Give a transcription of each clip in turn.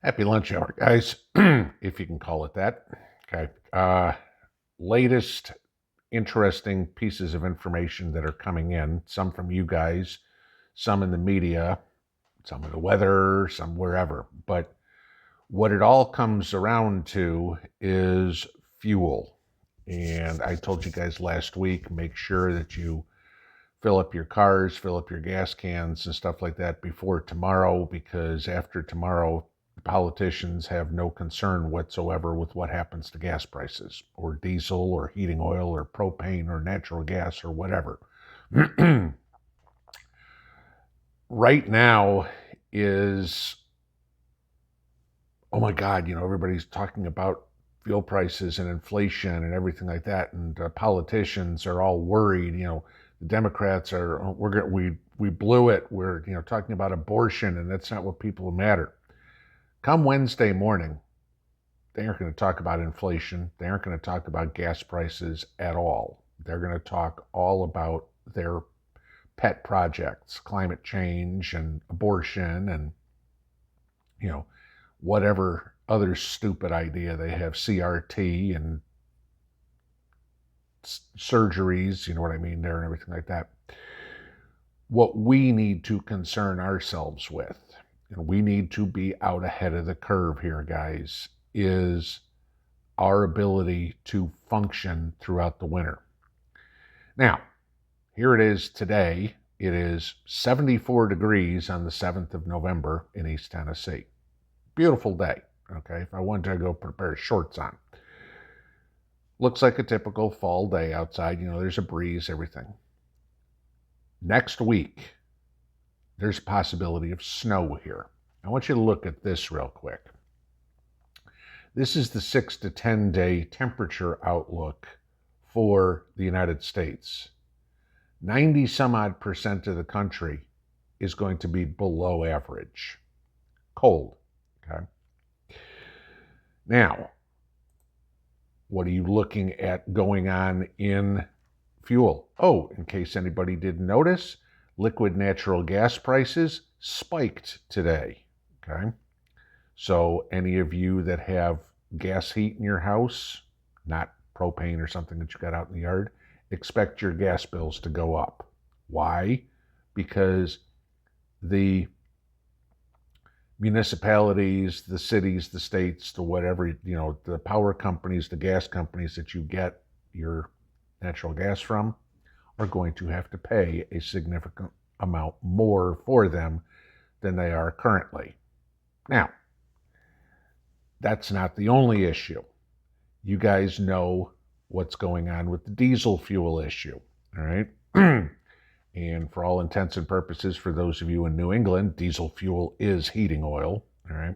Happy lunch hour, guys, if you can call it that. Okay. Latest interesting pieces of information that are coming in, some from you guys, some in the media, some in the weather, some wherever. But what it all comes around to is fuel. And I told you guys last week, make sure that you fill up your cars, fill up your gas cans and stuff like that before tomorrow, because after tomorrow, the politicians have no concern whatsoever with what happens to gas prices or diesel or heating oil or propane or natural gas or whatever. Right now is, oh my God, everybody's talking about fuel prices and inflation and everything like that, and politicians are all worried. The Democrats are, "Oh, we blew it. We're talking about abortion, and that's not what people matter." Come Wednesday morning, they aren't going to talk about inflation. They aren't going to talk about gas prices at all. They're going to talk all about their pet projects, climate change and abortion and whatever other stupid idea they have, CRT and surgeries, you know what I mean there, and everything like that. What we need to concern ourselves with, and we need to be out ahead of the curve here, guys, is our ability to function throughout the winter. Now, here it is today. It is 74 degrees on the 7th of November in East Tennessee. Beautiful day, okay? If I wanted to go put a pair of shorts on. Looks like a typical fall day outside. There's a breeze, everything. Next week, there's a possibility of snow here. I want you to look at this real quick. This is the 6 to 10 day temperature outlook for the United States. 90 some odd percent of the country is going to be below average. Cold, okay? Now, what are you looking at going on in fuel? Oh, in case anybody didn't notice, liquid natural gas prices spiked today, okay? So any of you that have gas heat in your house, not propane or something that you got out in the yard, expect your gas bills to go up. Why? Because the municipalities, the cities, the states, the whatever, the power companies, the gas companies that you get your natural gas from are going to have to pay a significant amount more for them than they are currently. Now, that's not the only issue. You guys know what's going on with the diesel fuel issue, all right? And for all intents and purposes, for those of you in New England, diesel fuel is heating oil, all right?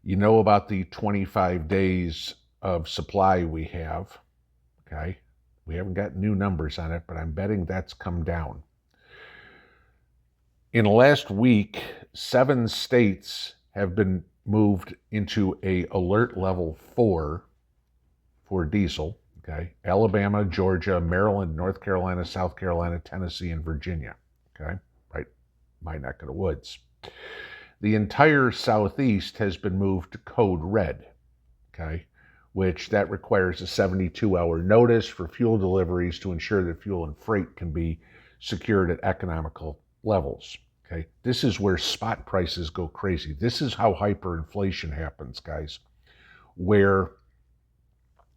You know about the 25 days of supply we have, okay? We haven't got new numbers on it, but I'm betting that's come down. In the last week, 7 states have been moved into a alert level 4 for diesel. Okay, Alabama, Georgia, Maryland, North Carolina, South Carolina, Tennessee, and Virginia. Okay, right, my neck of the woods. The entire Southeast has been moved to code red. Okay, which that requires a 72-hour notice for fuel deliveries to ensure that fuel and freight can be secured at economical levels. Okay, this is where spot prices go crazy. This is how hyperinflation happens, guys, where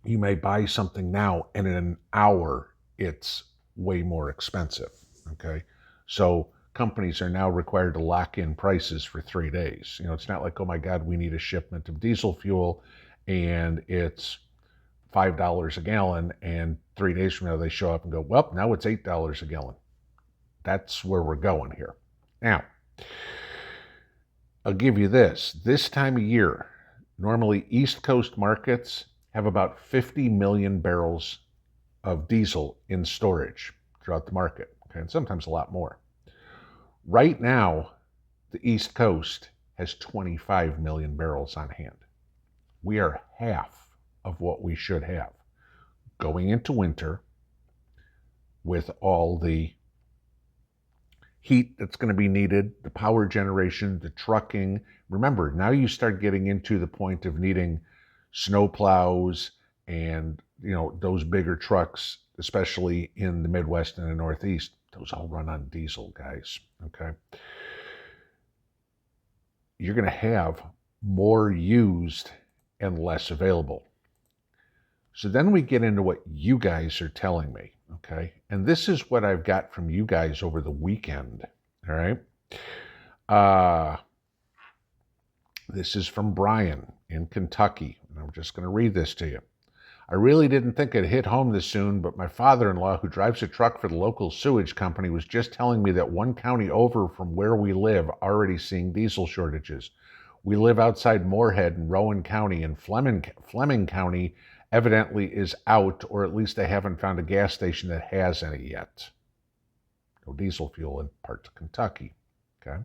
you may buy something now and in an hour it's way more expensive, okay? So companies are now required to lock in prices for 3 days. It's not like, oh my God, we need a shipment of diesel fuel and it's $5 a gallon, and 3 days from now they show up and go, well, now it's $8 a gallon. That's where we're going here. Now, I'll give you this time of year, normally East Coast markets have about 50 million barrels of diesel in storage throughout the market, okay, and sometimes a lot more. Right now, the East Coast has 25 million barrels on hand. We are half of what we should have going into winter with all the heat that's going to be needed, the power generation, the trucking. Remember, now you start getting into the point of needing snow plows and, those bigger trucks, especially in the Midwest and the Northeast. Those all run on diesel, guys. Okay. You're going to have more used and less available. So then we get into what you guys are telling me, okay? And this is what I've got from you guys over the weekend, all right? This is from Brian in Kentucky, and I'm just going to read this to you. I really didn't think it'd hit home this soon, but my father-in-law, who drives a truck for the local sewage company, was just telling me that one county over from where we live already seeing diesel shortages. We live outside Moorhead in Rowan County, and Fleming County evidently is out, or at least they haven't found a gas station that has any yet. No diesel fuel in parts of Kentucky. Okay.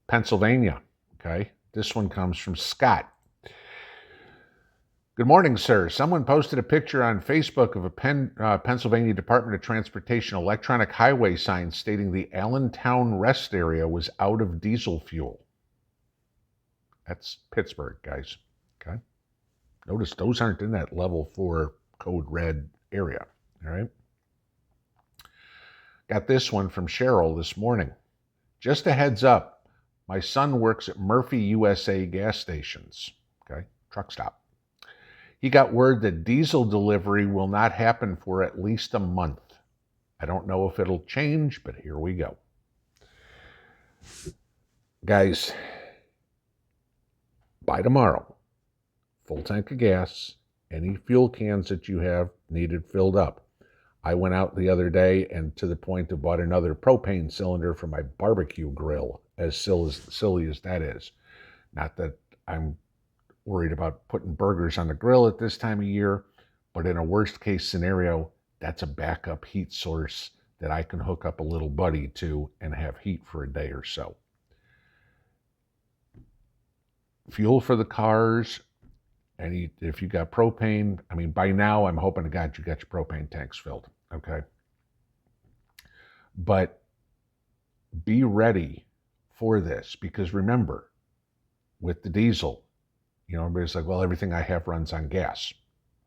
Pennsylvania. Okay. This one comes from Scott. Good morning, sir. Someone posted a picture on Facebook of a Pennsylvania Department of Transportation electronic highway sign stating the Allentown rest area was out of diesel fuel. That's Pittsburgh, guys. Okay. Notice those aren't in that level 4 code red area. All right. Got this one from Cheryl this morning. Just a heads up, my son works at Murphy USA gas stations. Okay. Truck stop. He got word that diesel delivery will not happen for at least a month. I don't know if it'll change, but here we go. Guys, by tomorrow, full tank of gas, any fuel cans that you have needed filled up. I went out the other day and to the point of bought another propane cylinder for my barbecue grill, as silly as that is. Not that I'm worried about putting burgers on the grill at this time of year, but in a worst case scenario, that's a backup heat source that I can hook up a little buddy to and have heat for a day or so. Fuel for the cars, and if you got propane, I mean, by now I'm hoping to God you got your propane tanks filled, okay? But be ready for this, because remember, with the diesel, everybody's like, well, everything I have runs on gas.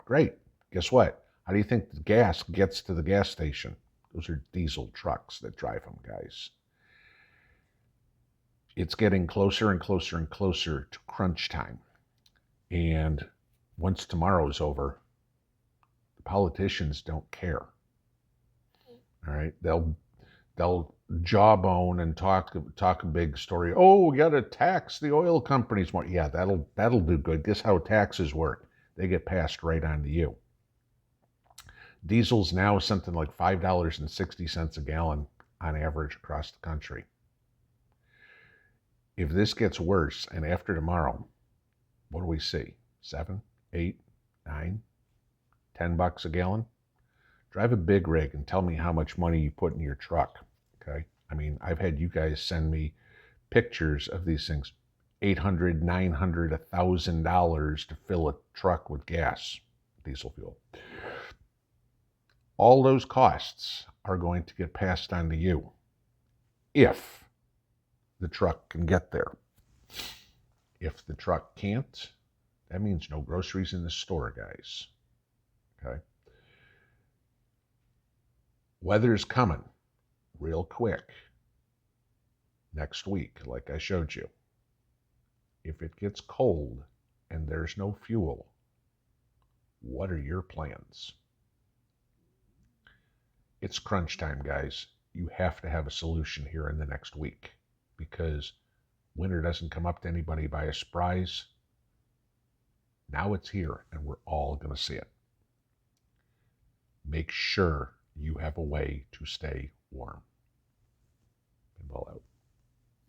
Great. Guess what? How do you think the gas gets to the gas station? Those are diesel trucks that drive them, guys. It's getting closer and closer and closer to crunch time. And once tomorrow is over, the politicians don't care. All right? They'll jawbone and talk a big story. Oh, we got to tax the oil companies more. Yeah, that'll do good. Guess how taxes work? They get passed right on to you. Diesel's now something like $5.60 a gallon on average across the country. If this gets worse, and after tomorrow, what do we see? 7, 8, 9, $10 a gallon? Drive a big rig and tell me how much money you put in your truck. Okay. I mean, I've had you guys send me pictures of these things, $800, $900, $1,000 to fill a truck with gas, diesel fuel. All those costs are going to get passed on to you if the truck can get there. If the truck can't, that means no groceries in the store, guys. Okay. Weather's coming real quick next week, like I showed you. If it gets cold and there's no fuel, what are your plans? It's crunch time, guys. You have to have a solution here in the next week, because winter doesn't come up to anybody by a surprise. Now it's here, and we're all going to see it. Make sure you have a way to stay warm. Pinball out.